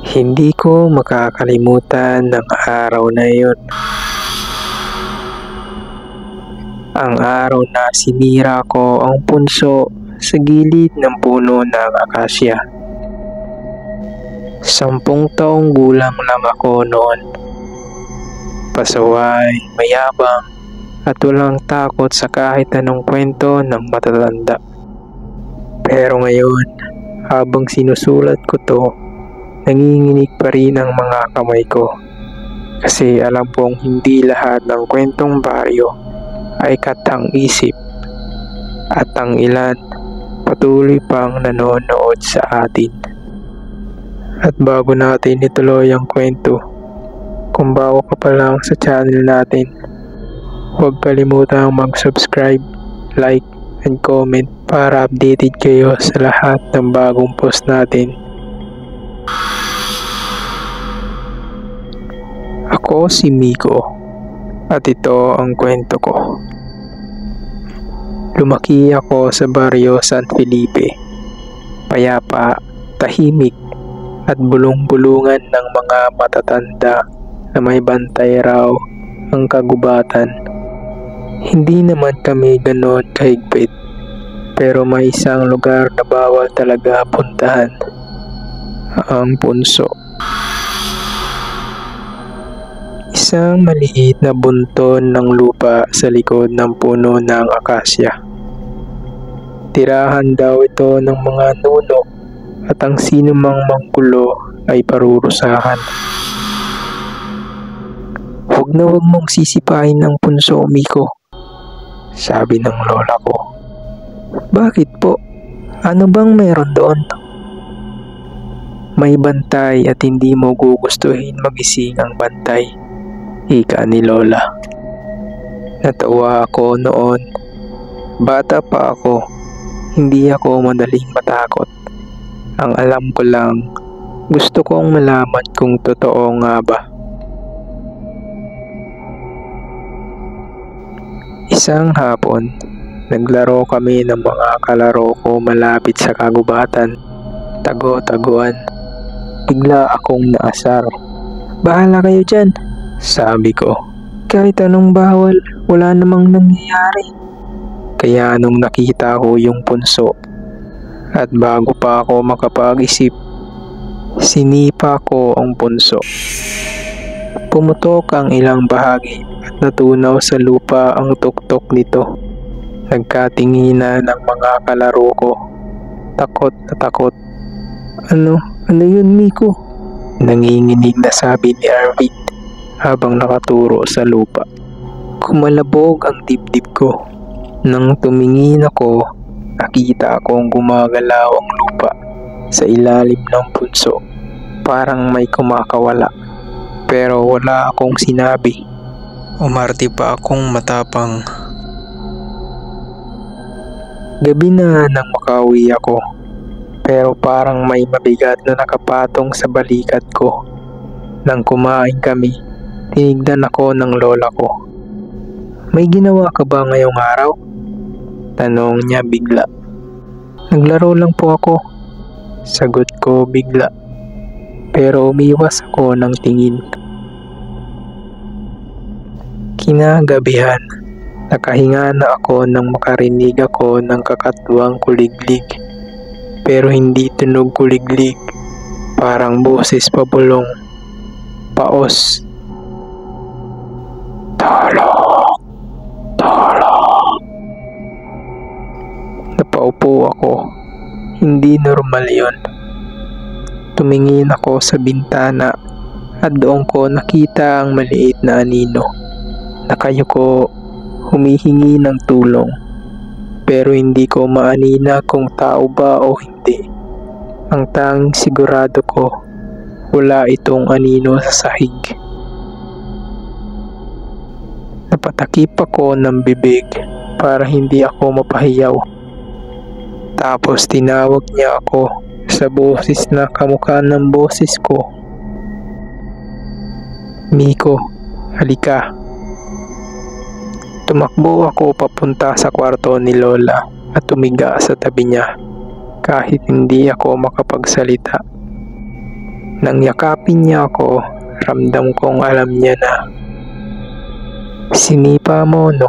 Hindi ko makakalimutan ng araw na yun. Ang araw na sinira ko ang punso sa gilid ng puno ng akasya. 10 taong gulang lang ako noon. Pasaway, mayabang, at walang takot sa kahit anong kwento ng matatanda. Pero ngayon, habang sinusulat ko to, nanginginig pa rin ang mga kamay ko. Kasi alam kong hindi lahat ng kwentong baryo ay katang-isip. At ang ilan, patuloy pang nanonood sa atin. At bago natin ituloy ang kwento, kung bago ka pa lang sa channel natin, huwag kalimutang mag-subscribe, like, and comment para updated kayo sa lahat ng bagong post natin. Ako si Miko at ito ang kwento ko. Lumaki ako sa baryo San Felipe, payapa, tahimik, at bulong-bulungan ng mga matatanda na may bantay raw ang kagubatan. Hindi naman kami ganon kahigpit, pero may isang lugar na bawal talaga puntahan, ang punso. Isang maliit na bunton ng lupa sa likod ng puno ng akasya. Tirahan daw ito ng mga nuno at ang sino mang manggulo ay parurusahan. Huwag na huwag mong sisipain ang punso, Miko, sabi ng lola ko. Bakit po? Ano bang meron doon? May bantay at hindi mo gugustuhin magising ang bantay, ika ni lola. Natawa ako noon. Bata pa ako, hindi ako madaling matakot. Ang alam ko lang, gusto kong malaman kung totoo nga ba. Isang hapon, naglaro kami ng mga kalaro ko malapit sa kagubatan, tago-taguan. Bigla akong naasar. Bahala kayo dyan, sabi ko. Kahit anong bawal, wala namang nangyayari. Kaya nung nakita ko yung punso, at bago pa ako makapag-isip, sinipa ko ang punso. Pumutok ang ilang bahagi at natunaw sa lupa ang tuktok nito. Nagkatinginan ng mga kalaro ko. Takot na takot. Ano yun, Miko? Nanginginig na sabi ni Arvin habang nakaturo sa lupa. Kumalabog ang dibdib ko. Nang tumingin ako, nakita akong gumagalaw ang lupa sa ilalim ng punso. Parang may kumakawala. Pero wala akong sinabi. Umarte pa akong matapang. Gabi na nang makauwi ako. Pero parang may mabigat na nakapatong sa balikat ko. Nang kumain kami, tinignan ako ng lola ko. May ginawa ka ba ngayong araw? Tanong niya bigla. Naglaro lang po ako, sagot ko bigla. Pero umiwas ako ng tingin. Kinagabihan, nakahinga na ako nang makarinig ako ng kakatuwang kuliglig. Pero hindi tunog kuliglig, parang boses pabulong. Paos. Tulog! Tulog! Napaupo ako. Hindi normal yon. Tumingin ako sa bintana at doon ko nakita ang maliit na anino. Nakayuko, humihingi ng tulong. Pero hindi ko maanina kung tao ba o hindi. Ang tanging sigurado ko, wala itong anino sa sahig. Napatakip ako ng bibig para hindi ako mapahiyaw. Tapos tinawag niya ako sa boses na kamukha ng boses ko. Miko, halika. Tumakbo ako papunta sa kwarto ni Lola at tumiga sa tabi niya kahit hindi ako makapagsalita. Nang yakapin niya ako, ramdam kong alam niya na. "Sinipa mo, no?"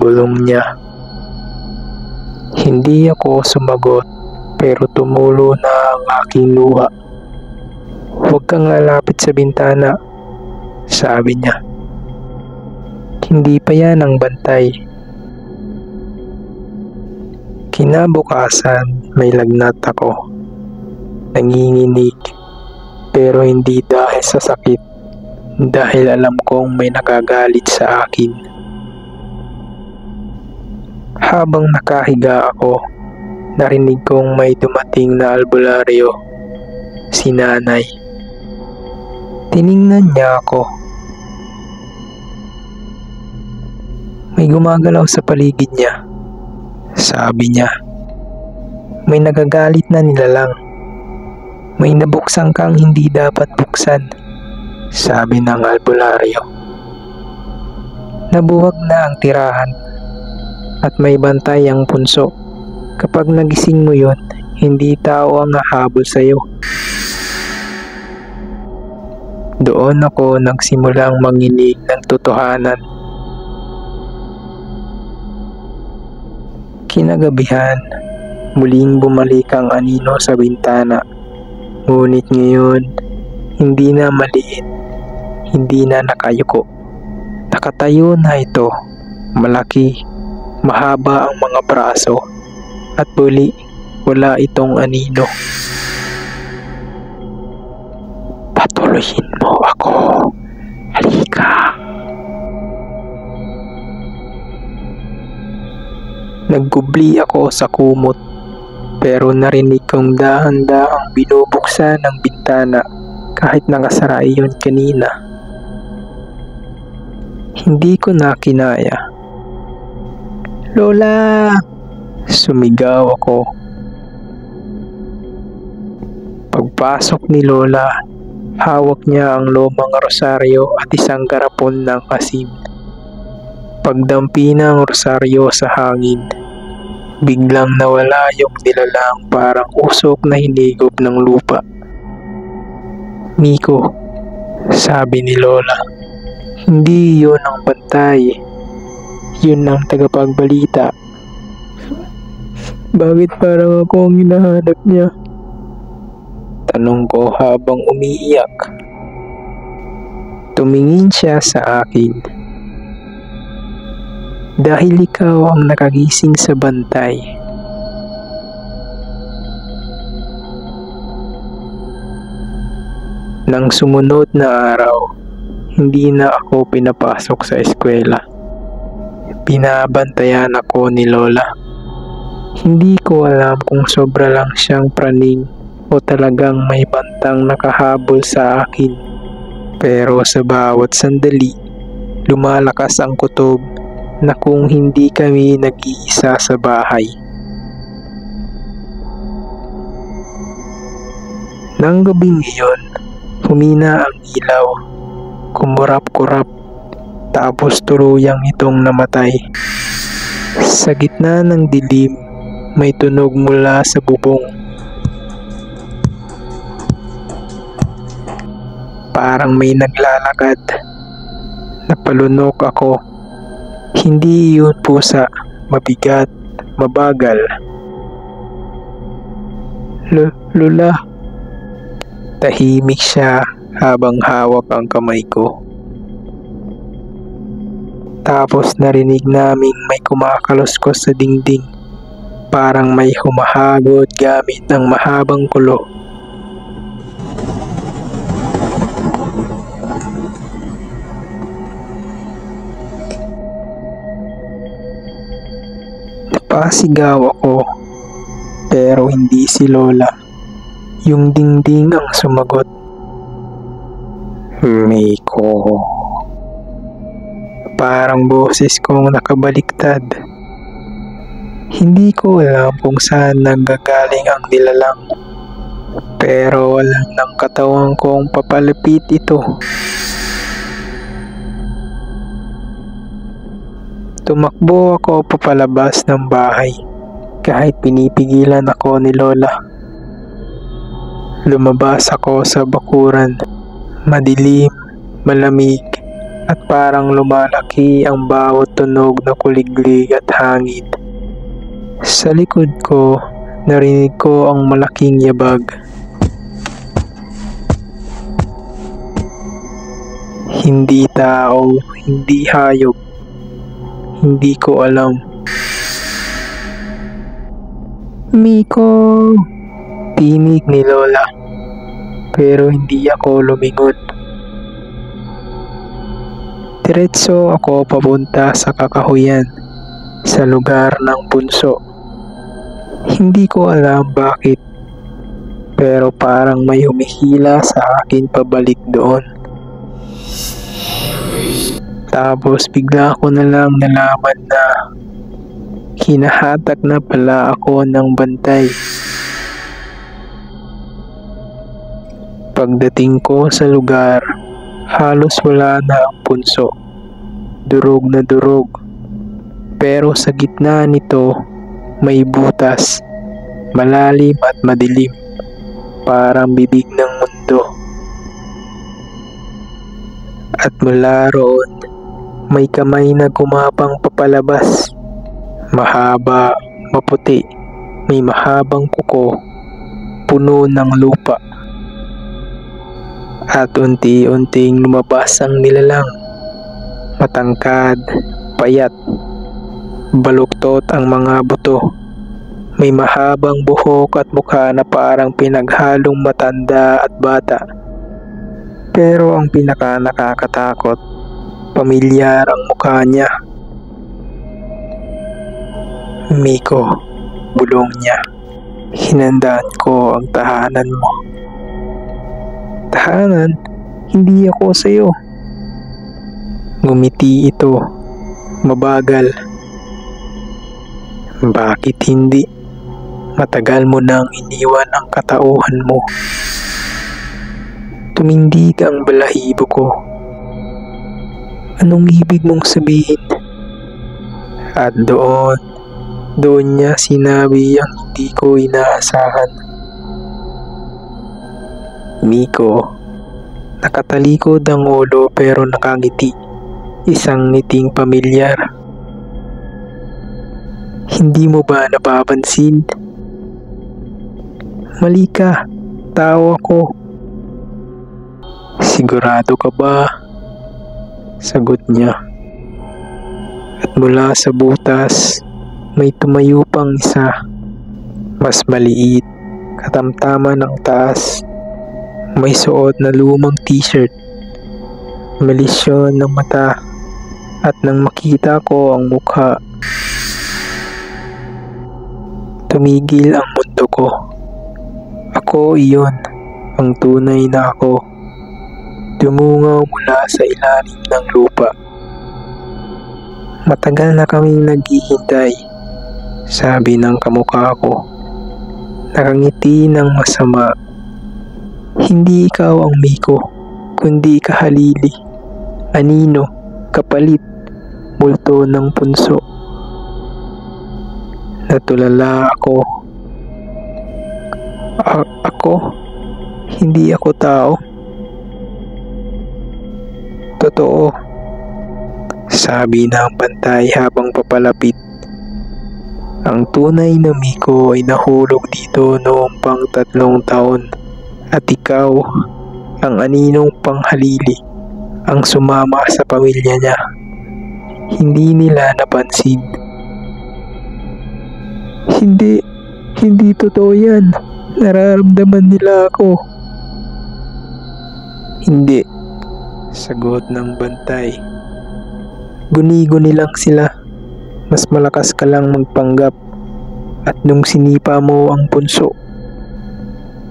bulong niya. Hindi ako sumagot, pero tumulo na ang aking luha. "Huwag kang lalapit sa bintana," sabi niya. "Hindi pa yan ang bantay." Kinabukasan, may lagnat ako. Nanginginig, pero hindi dahil sa sakit, dahil alam kong may nagagalit sa akin. Habang nakahiga ako, narinig kong may dumating na albularyo, si nanay. Tiningnan niya ako. "May gumagalaw sa paligid niya," sabi niya. "May nagagalit na nilalang. May nabuksan kang hindi dapat buksan," sabi ng albularyo. "Nabuwag na ang tirahan at may bantay ang punso. Kapag nagising mo yun, hindi tao ang hahabol sa'yo." Doon ako nagsimulang manginig ng totohanan. Kinagabihan, muling bumalik ang anino sa bintana. Ngunit ngayon, hindi na maliit, hindi na nakayuko. Nakatayo na ito, malaki, mahaba ang mga braso, at muli wala itong anino. "Patuloyin mo ako, halika." Nagkubli ako sa kumot, pero narinig kong dahan-dahang binubuksan ng bintana kahit nakasara iyon kanina. Hindi ko na kinaya. "Lola!" sumigaw ako. Pagpasok ni Lola, hawak niya ang lumang rosaryo at isang garapon ng asin. Pagdampi ng rosaryo sa hangin, biglang nawala yung nilalang parang usok na hinigop ng lupa. "Miko," sabi ni Lola, "hindi yun ang bantay. Yun ang tagapagbalita." "Bakit parang ako ang hinahanap niya?" tanong ko habang umiiyak. Tumingin siya sa akin. "Dahil ikaw ang nakagising sa bantay." Nang sumunod na araw, hindi na ako pinapasok sa eskwela. Binabantayan ako ni Lola. Hindi ko alam kung sobra lang siyang praning o talagang may bantang nakahabol sa akin. Pero sa bawat sandali, lumalakas ang kutob na kung hindi kami nag-iisa sa bahay. Nang gabing iyon, humina ang ilaw, kumurap-kurap, tapos tuluyang itong namatay. Sa gitna ng dilim, may tunog mula sa bubong. Parang may naglalakad. Napalunok ako. Hindi yun pusa, mabigat, mabagal. Lola." Tahimik siya habang hawak ang kamay ko. Tapos narinig naming may kumakaluskos sa dingding. Parang may humahagod gamit ang mahabang kulo. Napasigaw ako, pero hindi si Lola. Yung dingding ang sumagot. "Miko." Parang boses kong nakabaliktad. Hindi ko alam kung saan nanggagaling ang nilalang, pero alam ng katawan kong papalapit ito. Tumakbo ako papalabas ng bahay kahit pinipigilan ako ni Lola. Lumabas ako sa bakuran. Madilim, malamig, at parang lumalaki ang bawat tunog na kuliglig at hangin. Sa likod ko, narinig ko ang malaking yabag. Hindi tao, hindi hayop. Hindi ko alam. Miko! Tinig ni Lola. Pero hindi ako lumingon. Diretso ako papunta sa kakahuyan, sa lugar ng bunso. Hindi ko alam bakit, pero parang may humihila sa akin pabalik doon. Tapos bigla ko na lang nalaman na hinahatak na pala ako ng bantay. Pagdating ko sa lugar, halos wala na ang punso. Durog na durog. Pero sa gitna nito, may butas. Malalim at madilim. Parang bibig ng mundo. At mula roon, may kamay na gumapang papalabas. Mahaba, maputi, may mahabang kuko, puno ng lupa. At unti-unting lumabas ang nilalang. Matangkad, payat, baluktot ang mga buto. May mahabang buhok at mukha na parang pinaghalong matanda at bata. Pero ang pinaka nakakatakot, pamilyar ang mukha niya. Miko, bulong niya. Hinandaan ko ang tahanan mo. Tahanan? Hindi ako sa'yo. Ngumiti ito. Mabagal. Bakit hindi? Matagal mo nang iniwan ang katauhan mo. Tumindig ang balahibo ko. Anong ibig mong sabihin? At doon niya sinabi ang hindi ko inaasahan. Miko, nakatalikod ang ulo pero nakangiti. Isang ngiting pamilyar. Hindi mo ba napapansin? Mali ka, tao ako. Sigurado ka ba? Sagot niya. At mula sa butas, may tumayo pang isa. Mas maliit, katamtaman ng taas. May suot na lumang t-shirt. Melisyon ng mata. At nang makita ko ang mukha, tumigil ang mundo ko. Ako iyon, ang tunay na ako. Dumungaw mula sa ilalim ng lupa. Matagal na kaming naghihintay, sabi ng kamukha ko. Nakangiti ng masama. Hindi ikaw ang Miko, kundi kahalili, anino, kapalit, multo ng punso. Natulala ako. Ako? Hindi ako tao? Totoo, sabi ng bantay habang papalapit. Ang tunay na Miko ay nahulog dito noong pang 3 taon. At ikaw, ang aninong panghalili, ang sumama sa pamilya niya. Hindi nila napansin. Hindi totoo yan. Nararamdaman nila ako. Hindi, sagot ng bantay. Guni-guni lang sila. Mas malakas ka lang magpanggap. At nung sinipa mo ang punso,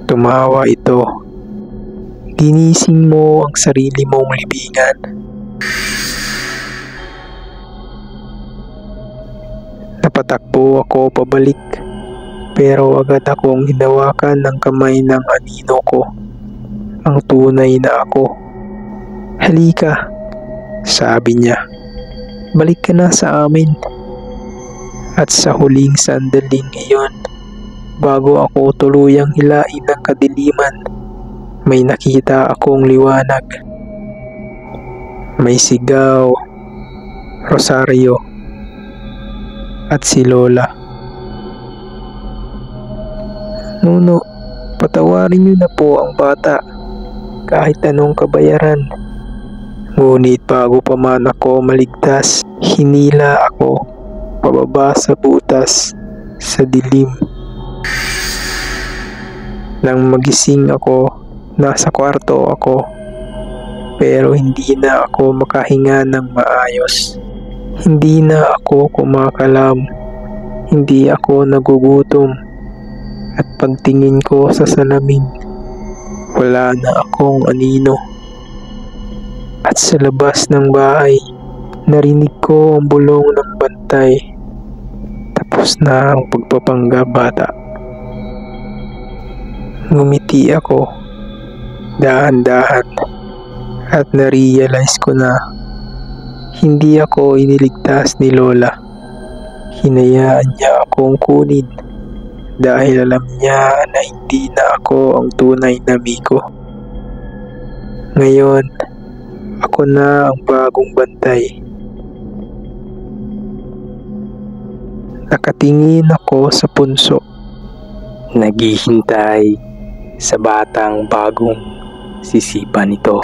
tumawa ito. Ginising mo ang sarili mong libingan. Napatakbo ako pabalik, pero agad akong hinawakan ng kamay ng anino ko, ang tunay na ako. Halika, sabi niya. Balik ka na sa amin. At sa huling sandaling iyon, bago ako tuluyang hilain ng kadiliman, may nakita akong liwanag. May sigaw, Rosario, at si Lola. Nuno, patawarin niyo na po ang bata kahit anong kabayaran. Ngunit bago pa man ako maligtas, hinila ako pababa sa butas sa dilim. Nang magising ako, nasa kwarto ako, pero hindi na ako makahinga ng maayos. Hindi na ako kumakalam, hindi ako nagugutom, at pagtingin ko sa salamin, wala na akong anino. At sa labas ng bahay, narinig ko ang bulong ng bantay. Tapos na ang pagpapanggap bata. Ngumiti ako, dahan-dahan, at na-realize ko na hindi ako iniligtas ni Lola. Hinayaan niya akong kunin dahil alam niya na hindi na ako ang tunay na Miko. Ngayon, ako na ang bagong bantay. Nakatingin ako sa punso. Naghihintay sa batang bagong sisipa nito.